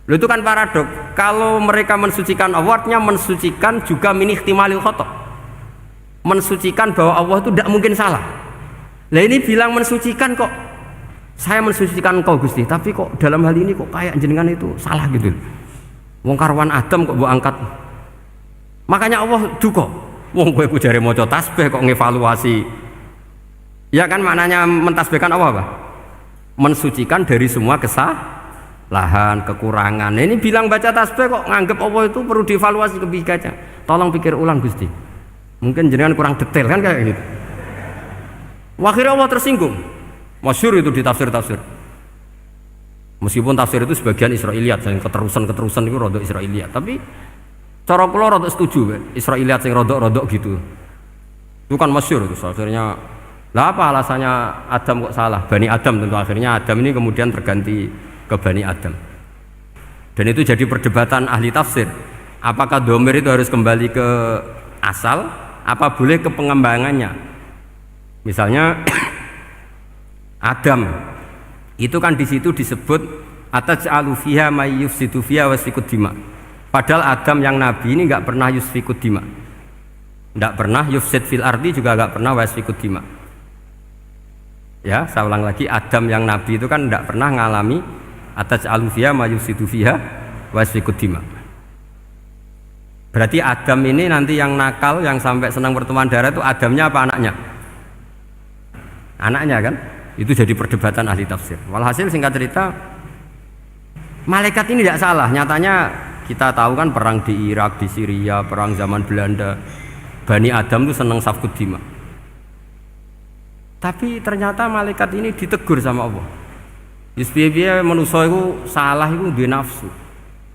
Loh, itu kan paradok. Kalau mereka mensucikan Allah, artinya mensucikan juga min ihtimalil khata'. mensucikan bahwa Allah itu tidak mungkin salah. Lah ini bilang mensucikan kok, saya mensucikan engkau Gusti, tapi kok dalam hal ini kok kayak jenengan itu salah gitu. Wong karwan Adam kok mbok angkat. Makanya Allah duka. Wong kowe ku jare maca tasbih kok ngevaluasi. Ya kan maknanya mentasbihkan Allah apa? Mensucikan dari semua kesalahan, kekurangan. Ini bilang baca tasbih kok nganggep Allah itu perlu dievaluasi kebijakannya. Tolong pikir ulang Gusti. Mungkin jenengan kurang detail kan kayak gitu. Akhirnya Allah tersinggung. Masyhur itu di tafsir-tafsir. Meskipun tafsir itu sebagian Israiliyat, yang keterusan itu rodok Israiliyat, tapi cara kula rodok setuju Israiliyat sing rodok-rodok gitu. Itu kan masyhur itu. Akhirnya lah apa alasannya Adam kok salah? Bani Adam tentu akhirnya Adam ini kemudian terganti ke Bani Adam. Dan itu jadi perdebatan ahli tafsir. Apakah dhamir itu harus kembali ke asal? Apa boleh ke pengembangannya? Misalnya Adam itu kan di situ disebut ataj'alu fiha may yufsidu fiha wa yasfikud dima. Padahal Adam yang nabi ini enggak pernah yusfikud dima. Enggak pernah yufsid fil ardi, juga enggak pernah wa yasfikud dima. Ya, saya ulang lagi, Adam yang nabi itu kan enggak pernah ngalami ataj'alu fiha may yufsidu fiha wa yasfikud dima. Berarti Adam ini nanti yang nakal, yang sampai senang pertemuan darah itu Adamnya apa anaknya? Anaknya kan? Itu jadi perdebatan ahli tafsir. Walhasil singkat cerita, malaikat ini tidak salah. Nyatanya kita tahu kan perang di Irak, di Syria, perang zaman Belanda, Bani Adam itu senang safkud dima. Tapi ternyata malaikat ini ditegur sama Allah. Yusbiya manusia itu salah itu di nafsu.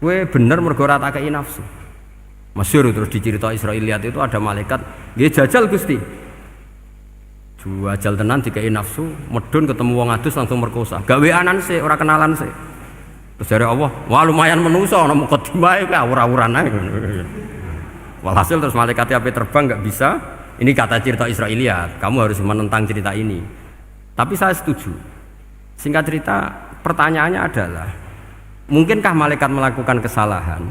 Gue bener mergo ora tak kei nafsu. Masyhur terus dicerita Israiliyat itu ada malaikat, nggih jajal Gusti. Jajal tenan dikei nafsu, medun ketemu wong adus langsung merkosa. Gaweanan sih, ora kenalan sih. Terus dari Allah, wah lumayan manusa ana mukadimah iki awur-awuran ae. Walhasil terus malaikat ape terbang enggak bisa. Ini kata cerita Israiliyat, kamu harus menentang cerita ini. Tapi saya setuju. Singkat cerita, pertanyaannya adalah, mungkinkah malaikat melakukan kesalahan?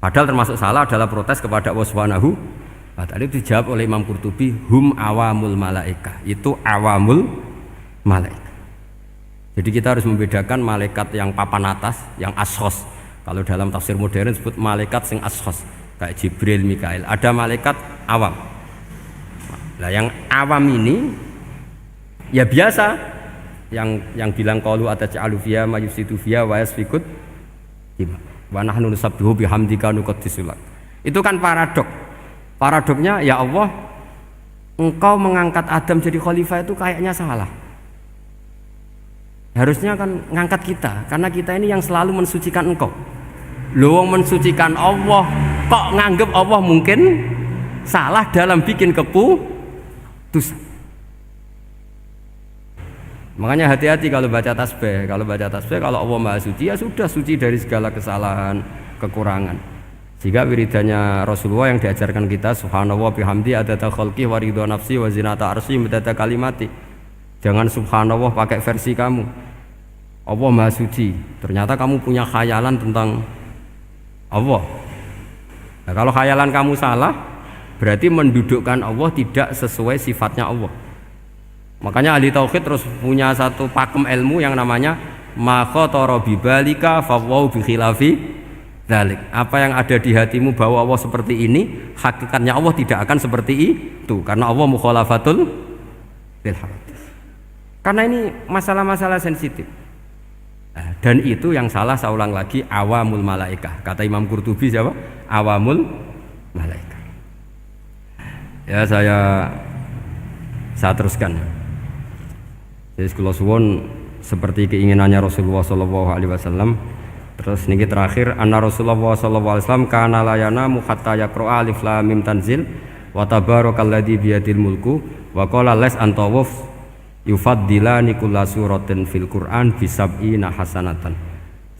Padahal termasuk salah adalah protes kepada Allah Subhanahu wa ta'ala. Itu dijawab oleh Imam Qurtubi, hum awamul malaika. Itu awamul malaika. Jadi kita harus membedakan malaikat yang papan atas, yang ashos. Kalau dalam tafsir modern disebut malaikat sing ashos, kayak Jibril, Mikail. Ada malaikat awam. Nah, yang awam ini ya biasa, yang bilang qalu ataj'alu fiha may yufsidu fiha wa yasfikud dima. Wa nahnu nusabbihu bihamdika nuqaddisu lak. Itu kan paradok. Paradoknya ya Allah, engkau mengangkat Adam jadi khalifah itu kayaknya salah. Harusnya kan ngangkat kita, karena kita ini yang selalu mensucikan engkau. Loh, mensucikan Allah kok nganggep Allah mungkin salah dalam bikin keputusan. Makanya hati-hati kalau baca tasbih. Kalau baca tasbih, kalau Allah Maha Suci, ya sudah suci dari segala kesalahan, kekurangan. Jika wiridannya Rasulullah yang diajarkan kita, subhanallah bihamdi adada khalqi wa ridha nafsi wa zinata arsy midada kalimati. Jangan subhanallah pakai versi kamu. Allah Maha Suci. Ternyata kamu punya khayalan tentang Allah. Nah, kalau khayalan kamu salah, berarti mendudukkan Allah tidak sesuai sifatnya Allah. Makanya ahli tauhid terus punya satu pakem ilmu yang namanya ma khatara bi balika fa wa bi khilafi dzalik. Apa yang ada di hatimu bahwa Allah seperti ini, hakikatnya Allah tidak akan seperti itu, karena Allah mukhalafatul bil hadis. Karena ini masalah-masalah sensitif. Nah, dan itu yang salah, saya ulang lagi, awamul malaikah. Kata Imam Qurtubi siapa? Awamul malaikah. Ya saya teruskan. Jadi kula suwun seperti keinginannya Rasulullah sallallahu alaihi wasallam. Terus niki terakhir, anna Rasulullah sallallahu alaihi wasallam kana la yanamu hatta yaqra alif lam mim tanzil wa tabarakalladzi biyadil mulku wa qala las antawuf yufaddilani kulla suratin fil Qur'an bi sab'ina hasanatan.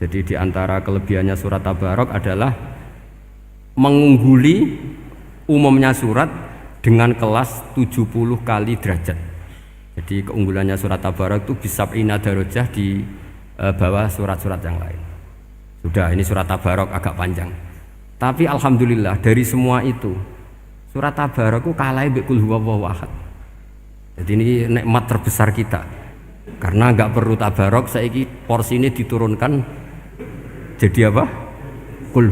Jadi di antara kelebihannya surat Tabarok adalah mengungguli umumnya surat dengan kelas 70 kali derajat. Jadi keunggulannya surat Tabarok itu bisab'ina darajah di bawah surat-surat yang lain. Sudah, ini surat Tabarok agak panjang. Tapi alhamdulillah dari semua itu Surat Tabarak ku kalah mbek Qul huwallahu ahad. Jadi ini nikmat terbesar kita. Karena enggak perlu tabarok, saiki porsi ini diturunkan jadi apa? Qul.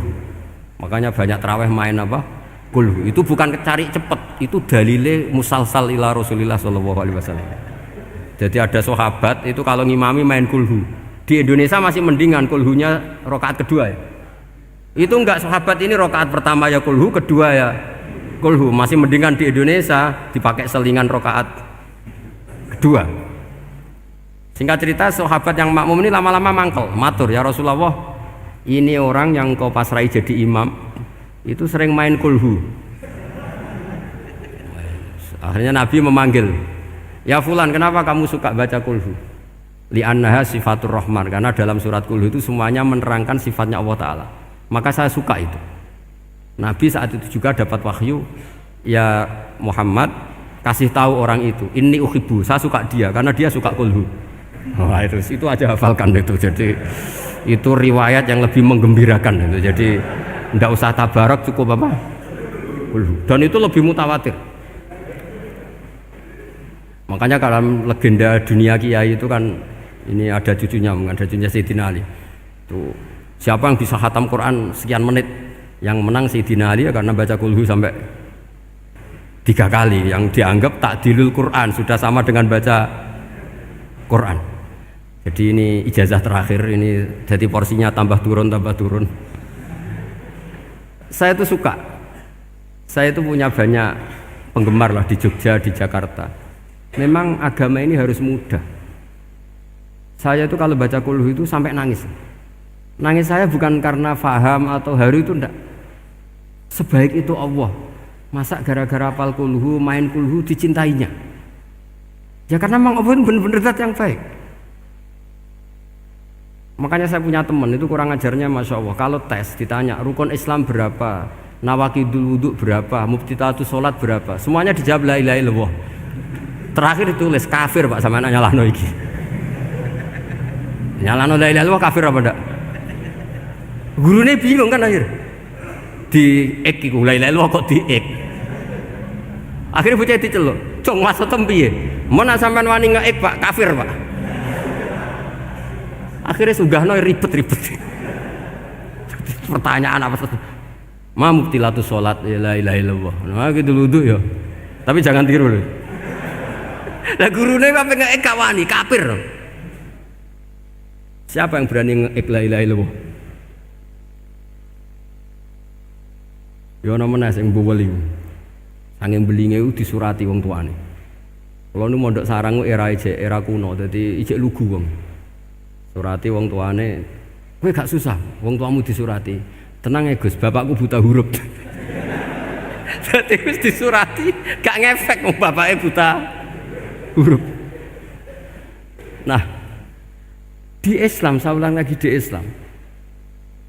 Makanya banyak tarawih main apa? Qul. Itu bukan cari cepet, itu dalile musalsal ila Rasulillah sallallahu alaihi wasallam. Jadi ada sahabat itu kalau ngimami main kulhu. Di Indonesia masih mendingan kulhunya rakaat kedua ya. Itu enggak sahabat ini rakaat pertama ya kulhu, kedua ya kulhu. Masih mendingan di Indonesia dipakai selingan rakaat kedua. Singkat cerita sahabat yang makmum ini lama-lama mangkel, matur ya Rasulullah, ini orang yang kau pasrai jadi imam itu sering main kulhu. Akhirnya Nabi memanggil, ya fulan, kenapa kamu suka baca kulhu? Li'annaha sifatur rahman, karena dalam surat kulhu itu semuanya menerangkan sifatnya Allah Ta'ala. Maka saya suka itu. Nabi saat itu juga dapat wahyu, ya Muhammad, kasih tahu orang itu, inni uhibbu, saya suka dia karena dia suka kulhu. Wah, itu aja hafalkan itu. Jadi itu riwayat yang lebih menggembirakan itu. Jadi tidak usah tabarak, cukup apa? Kulhu. Dan itu lebih mutawatir. Makanya kalau legenda dunia kiai itu kan ini ada cucunya Sayyidina Ali. Itu siapa yang bisa khatam Quran sekian menit, yang menang Sayyidina Ali ya, karena baca kulhu sampai 3 kali, yang dianggap takdilul Quran, sudah sama dengan baca Quran. Jadi ini ijazah terakhir, ini jadi porsinya tambah turun. Saya itu suka, saya itu punya banyak penggemar lah di Jogja, di Jakarta. Memang agama ini harus mudah. Saya itu kalau baca kulhu itu sampai nangis. Nangis saya bukan karena faham atau haru, itu enggak. Sebaik itu Allah, masa gara-gara hafal kulhu, main kulhu dicintainya? Ya karena memang Allah itu benar-benar zat yang baik. Makanya saya punya teman itu kurang ajarnya Masya Allah. Kalau tes ditanya rukun Islam berapa, nawakidul wudhu berapa, muftitatus sholat berapa, semuanya dijawab la ilaha illallah. Terakhir ditulis kafir Pak, sama anak nyalano iki. Nyalano la ilaha illallah kafir apa enggak? Gurunya bingung kan akhir. Di ek iku la ilaha illallah kok di ek. Akhirnya bocah diceluk, "Cong maksudem piye? Mun sampean wani ngeek Pak, kafir Pak." Akhirnya sugahno ribet-ribet. Pertanyaan apa satu? Ma mubtilatus sholat ya la ilaha illallah. Nah gitu wudu ya. Tapi jangan tiru loh. Lah gurune apa ngeek gak wani, kafir. Siapa yang berani ngeek la ilaha illallah? Ya ana meneh sing mboweli. Sanging belinge disurati wong tuane. Kalau nu mondok sarang era kuno, jadi ijek lugu wong. Surati wong tuane, kowe gak susah, wong tuamu disurati. Tenang ya Gus, bapakku buta huruf. Jadi wis disurati, gak ngefek wong bapaknya buta huruf. Nah, di Islam, saya ulang lagi di Islam,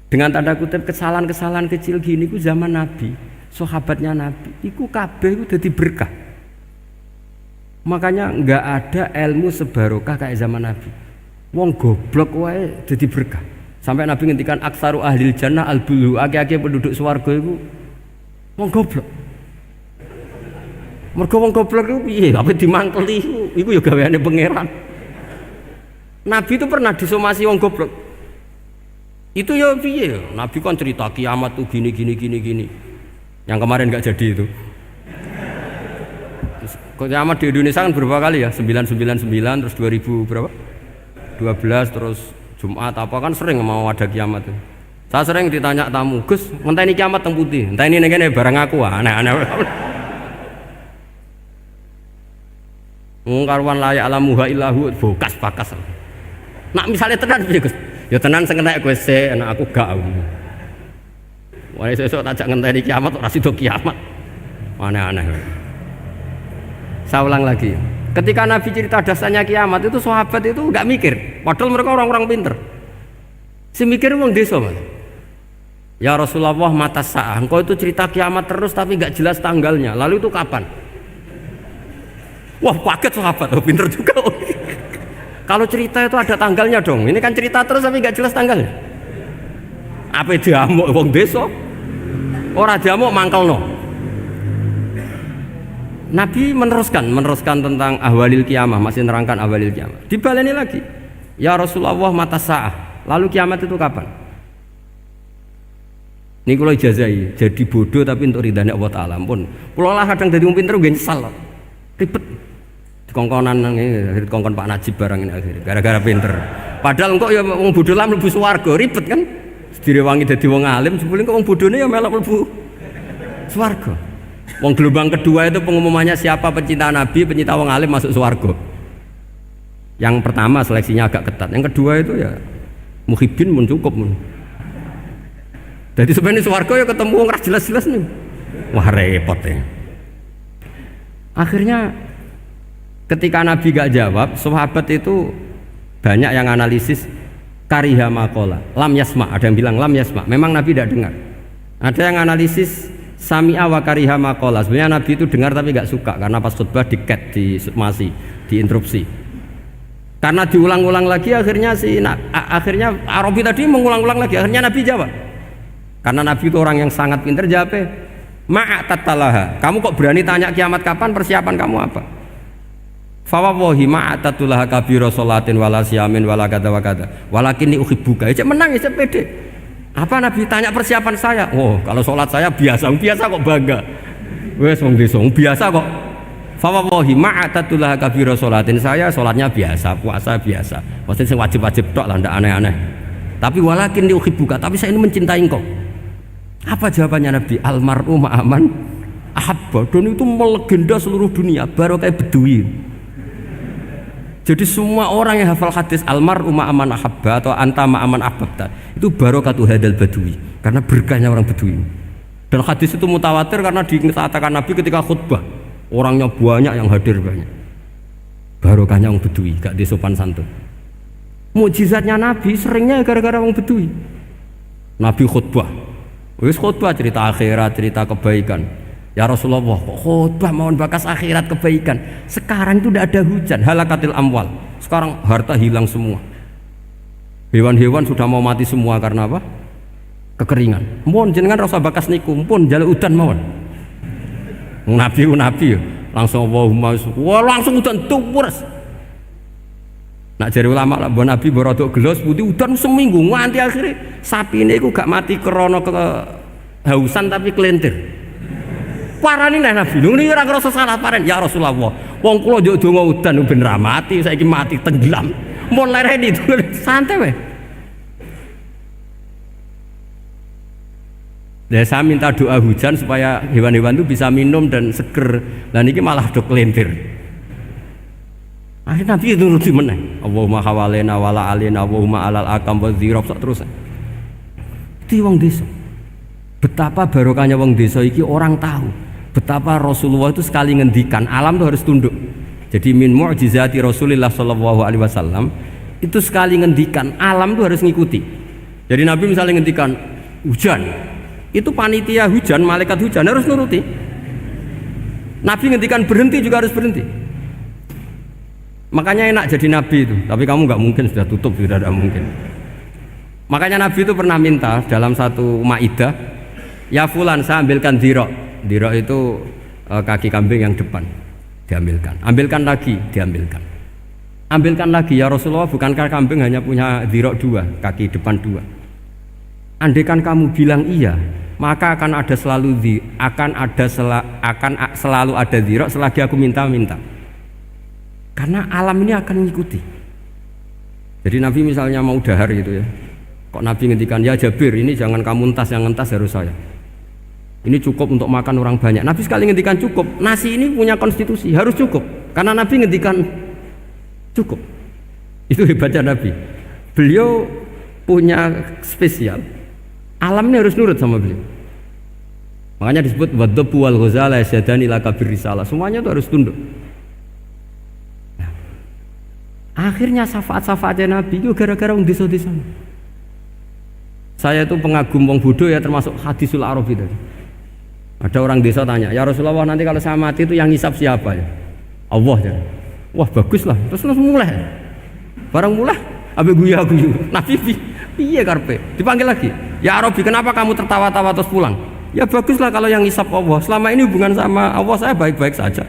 dengan tanda kutip kesalahan-kesalahan kecil gini ku zaman Nabi, sahabatnya Nabi, iku kabeh ku dadi berkah. Makanya enggak ada ilmu sebarokah kayak zaman Nabi. Wong goblok wae dadi berkah. Sampai Nabi ngendikan aksaru ahlil jannah al-bulu, akeh-akeh penduduk swarga iku wong goblok. Mergo wong goblok iku piye? Apa dimangkeli iku ya gaweane pangeran. Nabi itu pernah disomasi wong goblok. Itu ya piye? Nabi kan cerita kiamat tuh gini. Yang kemarin enggak jadi itu. Kiamat di Indonesia kan berapa kali ya? 999 terus 2000 berapa? 12 terus Jumat apa kan sering mau ada kiamat tuh. Saya sering ditanya tamu, Gus, ngenteni kiamat teng putih. Entah ini ngene barang aku aneh-aneh. Karuan layak alamuha illahu bokas pakas. Nak misalnya tenan piye Gus? Ya tenan sing entek kowe sik, anak aku gak. Wah sesuk tak ngenteni kiamat ora sida kiamat. Aneh-aneh. Saya ulang lagi. Ketika Nabi cerita dasarnya kiamat itu sahabat itu enggak mikir, padahal mereka orang-orang pinter. Si mikir wong desa Mas. Ya Rasulullah mata sa'ah, engkau itu cerita kiamat terus tapi enggak jelas tanggalnya. Lalu itu kapan? Wah kaget sahabat, oh, pinter juga. Kalau cerita itu ada tanggalnya dong. Ini kan cerita terus tapi enggak jelas tanggalnya. Apa diamuk wong desa? Ora diamuk mangkelno. Nabi meneruskan tentang ahwalil kiamah, masih nerangkan ahwalil kiamah. Dibaleni lagi. Ya Rasulullah mata sa'ah. Lalu kiamat itu kapan? Ini kalau ijazai, jadi bodoh tapi untuk ridhanya Allah Ta'ala pun. Kalau lah kadang jadi pinter gue nyesal. Ribet. Dikongkonan ini, dikongkon Pak Najib barang ini akhirnya. Gara-gara pinter. Padahal engkau ya wong bodoh lah mlebu swarga, ribet kan? Direwangi dadi wong alim, sebelum kok wong bodone ya melok mlebu swarga. Wong gelombang kedua itu pengumumannya siapa pencinta Nabi, pencinta wong alim masuk swarga. Yang pertama seleksinya agak ketat, yang kedua itu ya muhibin mun cukup mun. Jadi sebenarnya swarga ya ketemu wong ra jelas-jelas nih. Wah repot ya. Akhirnya ketika Nabi gak jawab, sahabat itu banyak yang analisis kariha maqala, lam yasma, ada yang bilang lam yasma, memang Nabi tidak dengar. Ada yang analisis sami'a wa kariha maqala, sebenarnya Nabi itu dengar tapi gak suka karena pas khutbah di-cut, diinterupsi. Karena diulang-ulang lagi akhirnya akhirnya Arabi tadi mengulang-ulang lagi, akhirnya Nabi jawab. Karena Nabi itu orang yang sangat pintar, jawabnya ma'atatalaha, kamu kok berani tanya kiamat kapan, persiapan kamu apa? Fawawahi ma'atatulaha kabiro sholatin wala siyamin wala kata wa kata walakinni uhibbuka. Ya menang ya pede. Apa Nabi tanya persiapan saya? Oh kalau sholat saya biasa kok bangga. Wes wong desa biasa kok. Fawawahi ma'atatulaha kabiro sholatin, saya sholatnya biasa, puasa biasa. Maksudnya yang wajib-wajib tok lah, ndak aneh-aneh. Tapi walakinni uhibbuka, tapi saya ini mencintai engkau. Apa jawabannya Nabi? Almar'u ma'aman ahabba. Dan itu melegenda seluruh dunia, baru kayak Bedui. Jadi semua orang yang hafal hadis almar'u ma'aman ahabba atau anta ma'aman ahbabta itu barokatu hadal badui, karena berkahnya orang Bedui. Dan hadis itu mutawatir karena dikatakan Nabi ketika khutbah orangnya banyak yang hadir banyak. Barokahnya orang Bedui, gak disopan santun. Mukjizatnya Nabi seringnya gara-gara orang Bedui. Nabi khutbah, wis khutbah cerita akhirat, cerita kebaikan. Ya Rasulullah, khutbah mohon bakas akhirat kebaikan. Sekarang itu tidak ada hujan, halakatil amwal. Sekarang harta hilang semua. Hewan-hewan sudah mau mati semua karena apa? Kekeringan. Mohon jenengan rasa bakas niku, pun jaluk udan mohon. Nabi langsung Allahumma langsung udan tumpurs. Nak jari ulama lah, buat Nabi berodok gelos putih udan seminggu nganti akhirnya sapi ini gak mati krono kehausan tapi kelentir. Parani nih Nabi, ini orang ngerasa salah paren. Ya Rasulullah, wong kula njuk donga udan ben ra mati, saiki mati tenggelam. Mun lereni itu santai weh. Dan saya minta doa hujan supaya hewan-hewan itu bisa minum dan seger. Dan ini malah dok lentir. Akhirnya Nabi itu nuruti meneh. Allahumma hawalena wala alena Allahumma alal akam wa dzirab terus. Itu wong desa. Betapa barokahnya wong desa iki orang tahu. Betapa Rasulullah itu sekali ngendikan alam itu harus tunduk. Jadi min mu'jizati Rasulullah sallallahu alaihi wasallam itu sekali ngendikan alam itu harus ngikuti. Jadi Nabi misalnya ngendikan hujan, itu panitia hujan, malaikat hujan harus nuruti. Nabi ngendikan berhenti juga harus berhenti. Makanya enak jadi Nabi itu. Tapi kamu nggak mungkin, sudah tutup, sudah tidak mungkin. Makanya Nabi itu pernah minta dalam satu maidah, ya fulan saya ambilkan dirok. Dirok itu kaki kambing yang depan, diambilkan. Ambilkan lagi, diambilkan. Ambilkan lagi, ya Rasulullah, bukankah kambing hanya punya dirok dua, kaki depan dua? Andaikan kamu bilang iya, maka akan selalu ada dirok selagi aku minta-minta. Karena alam ini akan mengikuti. Jadi Nabi misalnya mau dahar gitu ya, kok Nabi ngendikan, ya Jabir, ini jangan kamu entas, yang entas harus saya. Ini cukup untuk makan orang banyak. Nabi sekali ngendikan cukup. Nasi ini punya konstitusi, harus cukup. Karena Nabi ngendikan cukup. Itu hebatnya Nabi. Beliau punya spesial. Alam ini harus nurut sama beliau. Makanya disebut wadhabu wal ghazala yasyadani laka birrisalah. Semuanya itu harus tunduk. Nah, akhirnya syafaat-syafaatnya Nabi itu gara-gara wong desa-desa. Saya itu pengagum wong bodoh ya, termasuk hadisul Arabi tadi. Ada orang desa tanya, ya Rasulullah, nanti kalau saya mati itu yang ngisap siapa ya? Allah ya. Wah bagus lah, terus mulai. Barang mulai, abe guyu. Nabi piye karpe? Dipanggil lagi. Ya Arabi, kenapa kamu tertawa-tawa terus pulang? Ya baguslah kalau yang ngisap Allah. Selama ini hubungan sama Allah saya baik-baik saja.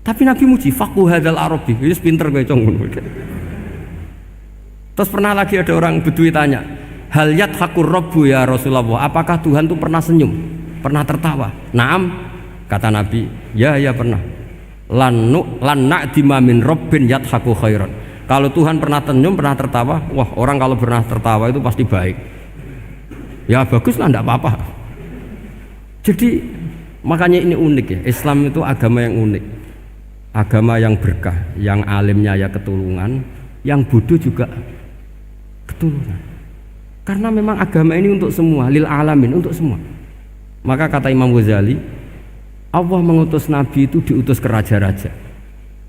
Tapi Nabi muji faqhu hadzal arabi, wis pinter kowe cong. Terus pernah lagi ada orang Bedui tanya, hal yadhakur rabbu ya Rasulullah, apakah Tuhan itu pernah senyum, pernah tertawa? Naam, kata Nabi, ya pernah. Lan na'dima min rabbin yadhaku khairan. Kalau Tuhan pernah senyum, pernah tertawa, wah orang kalau pernah tertawa itu pasti baik. Ya baguslah, enggak apa-apa. Jadi makanya ini unik ya, Islam itu agama yang unik, agama yang berkah, yang alimnya ya ketulungan, yang bodoh juga ketulungan. Karena memang agama ini untuk semua, lil alamin, untuk semua. Maka kata Imam Ghazali, Allah mengutus Nabi itu diutus ke raja-raja,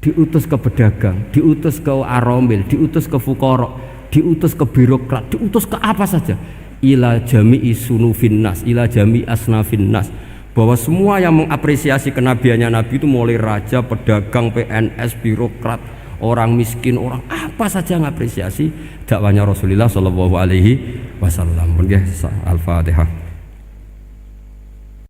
diutus ke pedagang, diutus ke aromil, diutus ke fuqara, diutus ke birokrat, diutus ke apa saja. Ila jami'i sunufin nas, ila jami'i asnafin nas, bahwa semua yang mengapresiasi kenabiannya Nabi itu mulai raja, pedagang, PNS, birokrat, orang miskin, orang apa saja mengapresiasi dakwahnya Rasulullah Shallallahu Alaihi Wasallam. Al-Fatihah.